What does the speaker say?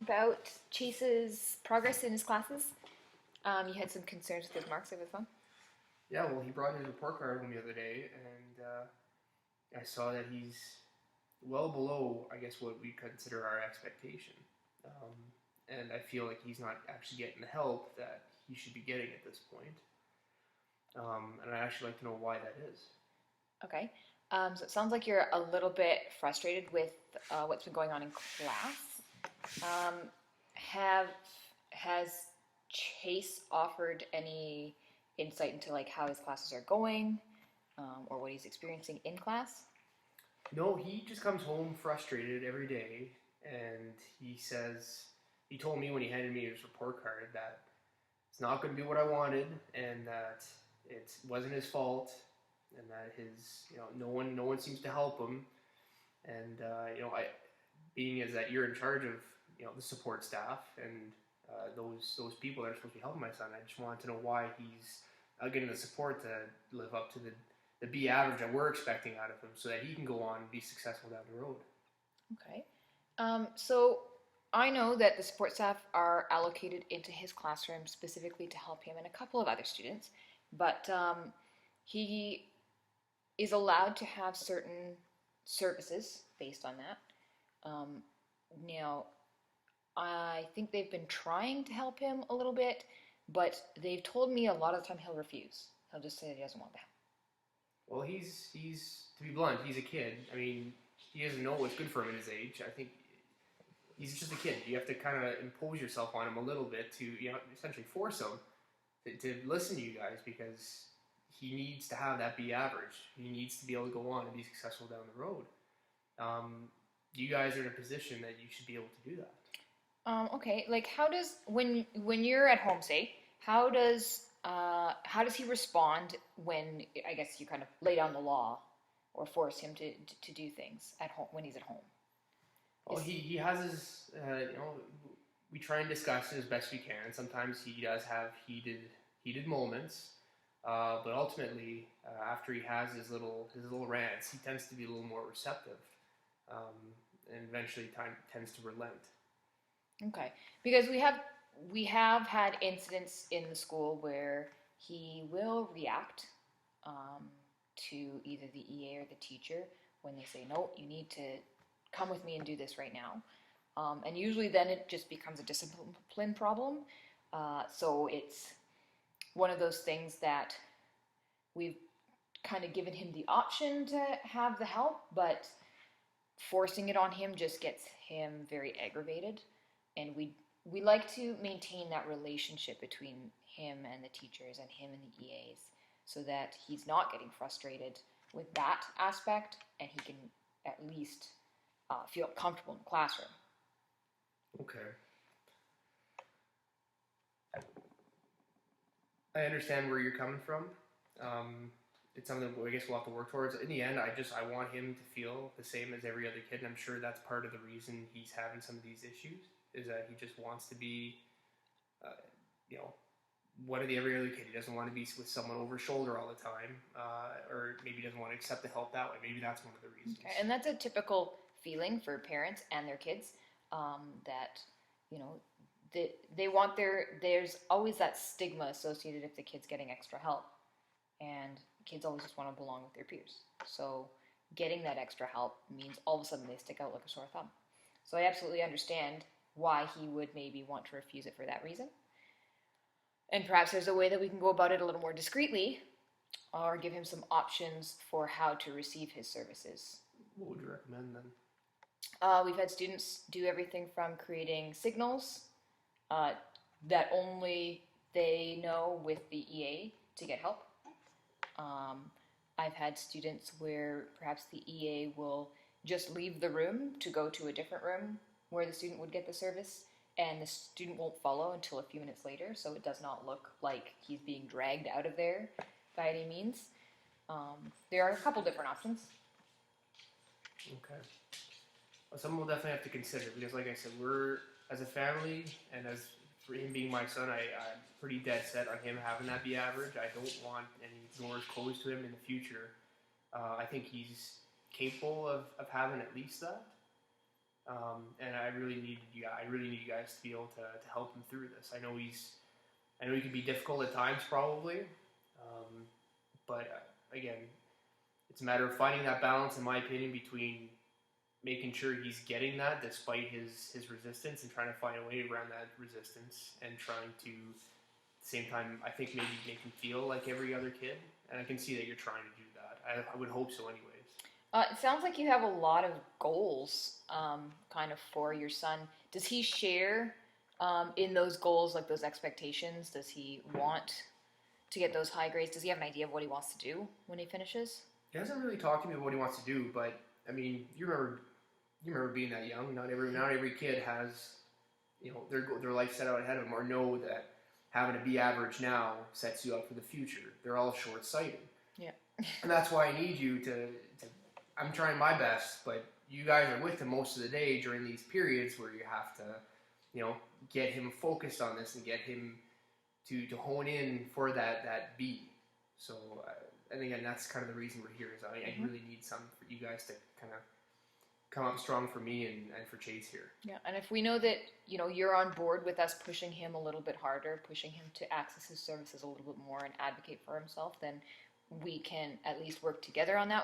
about Chase's progress in his classes. You had some concerns with his marks over the phone. Yeah, well, he brought his report card home the other day, and I saw that he's well below, I guess, what we consider our expectation. Um, and I feel like he's not actually getting the help that he should be getting at this point. And I'd actually like to know why that is. Okay. So it sounds like you're a little bit frustrated with what's been going on in class. Um, have has Chase offered any insight into like how his classes are going, or what he's experiencing in class? No, he just comes home frustrated every day, and he told me when he handed me his report card that it's not going to be what I wanted, and that it wasn't his fault, and that no one seems to help him, and I being as that you're in charge of the support staff and those people that are supposed to be helping my son, I just wanted to know why he's getting the support to live up to the B average that we're expecting out of him, so that he can go on and be successful down the road. Okay. So I know that the support staff are allocated into his classroom specifically to help him and a couple of other students, but he is allowed to have certain services based on that. Now, I think they've been trying to help him a little bit, but they've told me a lot of the time he'll refuse. He'll just say that he doesn't want the help. Well, he's to be blunt, he's a kid. I mean, he doesn't know what's good for him at his age. I think he's just a kid. You have to kind of impose yourself on him a little bit to essentially force him to listen to you guys, because he needs to have that B average. He needs to be able to go on and be successful down the road. You guys are in a position that you should be able to do that. Okay, like how does when you're at home, say, how does he respond when I guess you kind of lay down the law or force him to do things at home when he's at home? Well, Is he has his, we try and discuss it as best we can. Sometimes he does have heated moments, but ultimately, after he has his little rants, he tends to be a little more receptive, um, and eventually time tends to relent. Okay, because we have had incidents in the school where he will react um, to either the EA or the teacher when they say, "No, you need to come with me and do this right now." And usually, then it just becomes a discipline problem. So it's one of those things that we've kind of given him the option to have the help, but forcing it on him just gets him very aggravated, and we like to maintain that relationship between him and the teachers and him and the EAs so that he's not getting frustrated with that aspect and he can at least feel comfortable in the classroom. Okay, I understand where you're coming from. Um, it's something that I guess we'll have to work towards. In the end, I want him to feel the same as every other kid, and I'm sure that's part of the reason he's having some of these issues. Is that he just wants to be, uh, you know, one of the every other kid. He doesn't want to be with someone over his shoulder all the time, or maybe doesn't want to accept the help that way. Maybe that's one of the reasons. Okay. And that's a typical feeling for parents and their kids, that you know they want there's always that stigma associated if the kid's getting extra help, and kids always just want to belong with their peers. So getting that extra help means all of a sudden they stick out like a sore thumb. So I absolutely understand why he would maybe want to refuse it for that reason. And perhaps there's a way that we can go about it a little more discreetly or give him some options for how to receive his services. What would you recommend then? We've had students do everything from creating signals uh, that only they know with the EA to get help. Um, I've had students where perhaps the EA will just leave the room to go to a different room where the student would get the service, and the student won't follow until a few minutes later, so it does not look like he's being dragged out of there by any means. There are a couple different options. Okay. Well, something we'll definitely have to consider, because, like I said, we're as a family, and as for him being my son, I'm pretty dead set on him having that B average. I don't want any doors closed to him in the future. I think he's capable of having at least that. And I really need you guys to be able to help him through this. I know he can be difficult at times, probably, but again, it's a matter of finding that balance, in my opinion, between making sure he's getting that despite his resistance and trying to find a way around that resistance and trying to at the same time, I think, maybe make him feel like every other kid. And I can see that you're trying to do that. I would hope so anyways. It sounds like you have a lot of goals, kind of for your son. Does he share in those goals, like those expectations? Does he want to get those high grades? Does he have an idea of what he wants to do when he finishes? He hasn't really talked to me about what he wants to do, but I mean, you remember being that young. Not every kid has, their life set out ahead of them, or know that having to be average now sets you up for the future. They're all short sighted. Yeah. And that's why I need you to. I'm trying my best, but you guys are with him most of the day during these periods where you have to, get him focused on this and get him to hone in for that beat. So, and again, that's kind of the reason we're here. Is I really need something for you guys to kind of come up strong for me and for Chase here. Yeah, and if we know that, you're on board with us pushing him a little bit harder, pushing him to access his services a little bit more and advocate for himself, then we can at least work together on that with